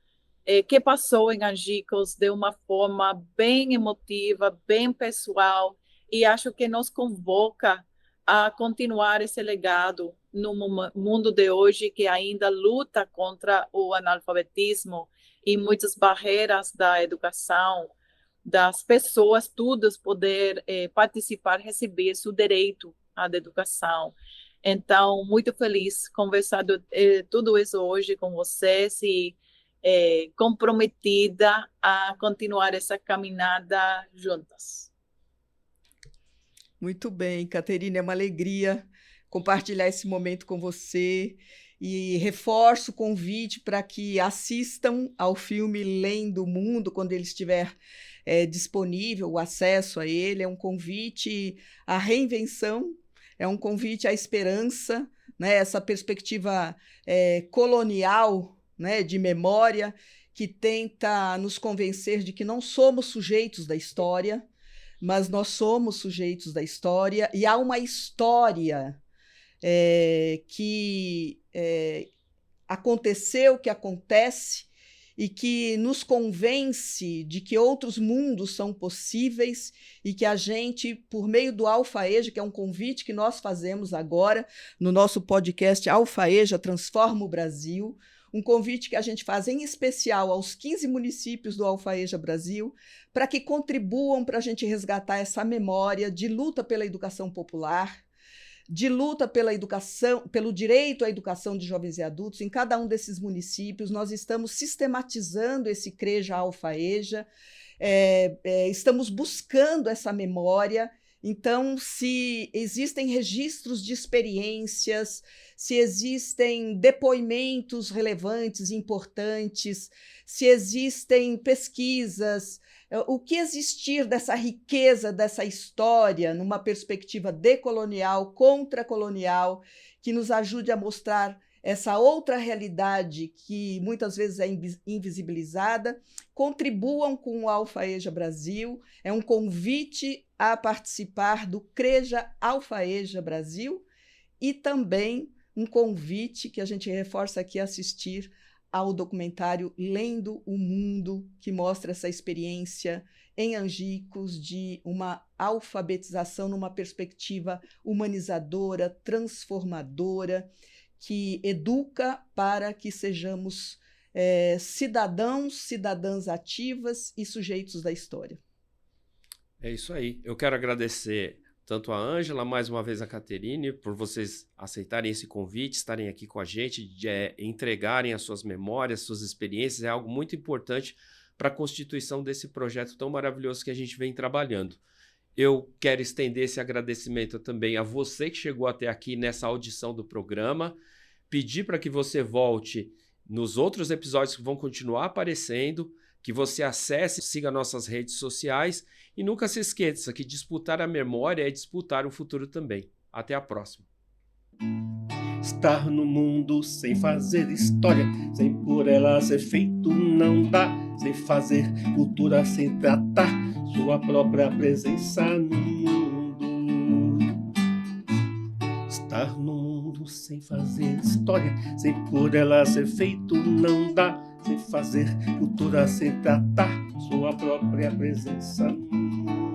C: que passou em Angicos de uma forma bem emotiva, bem pessoal, e acho que nos convoca a continuar esse legado no mundo de hoje, que ainda luta contra o analfabetismo e muitas barreiras da educação, das pessoas todas poder participar, receber seu direito à educação. Então, muito feliz conversar tudo isso hoje com vocês e comprometida a continuar essa caminhada juntas.
B: Muito bem, Caterine, é uma alegria compartilhar esse momento com você e reforço o convite para que assistam ao filme Lendo o Mundo quando ele estiver disponível, o acesso a ele. É um convite à reinvenção, é um convite à esperança, né? Essa perspectiva colonial, né, de memória, que tenta nos convencer de que não somos sujeitos da história, mas nós somos sujeitos da história, e há uma história que aconteceu, que acontece, e que nos convence de que outros mundos são possíveis e que a gente, por meio do Alfaeja, que é um convite que nós fazemos agora no nosso podcast Alfaeja Transforma o Brasil, um convite que a gente faz em especial aos 15 municípios do Alfaeja Brasil, para que contribuam para a gente resgatar essa memória de luta pela educação popular, de luta pela educação, pelo direito à educação de jovens e adultos. Em cada um desses municípios, nós estamos sistematizando esse CREJA Alfaeja, estamos buscando essa memória. Então, se existem registros de experiências, se existem depoimentos relevantes, importantes, se existem pesquisas, o que existir dessa riqueza, dessa história, numa perspectiva decolonial, contracolonial, que nos ajude a mostrar essa outra realidade que muitas vezes é invisibilizada, contribuam com o Alfaeja Brasil. É um convite a participar do CREJA Alfaeja Brasil e também um convite que a gente reforça aqui a assistir ao documentário Lendo o Mundo, que mostra essa experiência em Angicos de uma alfabetização numa perspectiva humanizadora, transformadora, que educa para que sejamos cidadãos, cidadãs ativas e sujeitos da história.
A: É isso aí. Eu quero agradecer tanto a Ângela, mais uma vez a Caterine, por vocês aceitarem esse convite, estarem aqui com a gente, entregarem as suas memórias, suas experiências. É algo muito importante para a constituição desse projeto tão maravilhoso que a gente vem trabalhando. Eu quero estender esse agradecimento também a você que chegou até aqui nessa audição do programa, pedir para que você volte nos outros episódios que vão continuar aparecendo, que você acesse, siga nossas redes sociais e nunca se esqueça que disputar a memória é disputar o futuro também. Até a próxima.
D: Estar no mundo sem fazer história, sem por ela ser feito não dá, sem fazer cultura, sem tratar sua própria presença no mundo. Estar no mundo sem fazer história, sem por ela ser feito não dá, sem fazer cultura, sem tratar sua própria presença no mundo.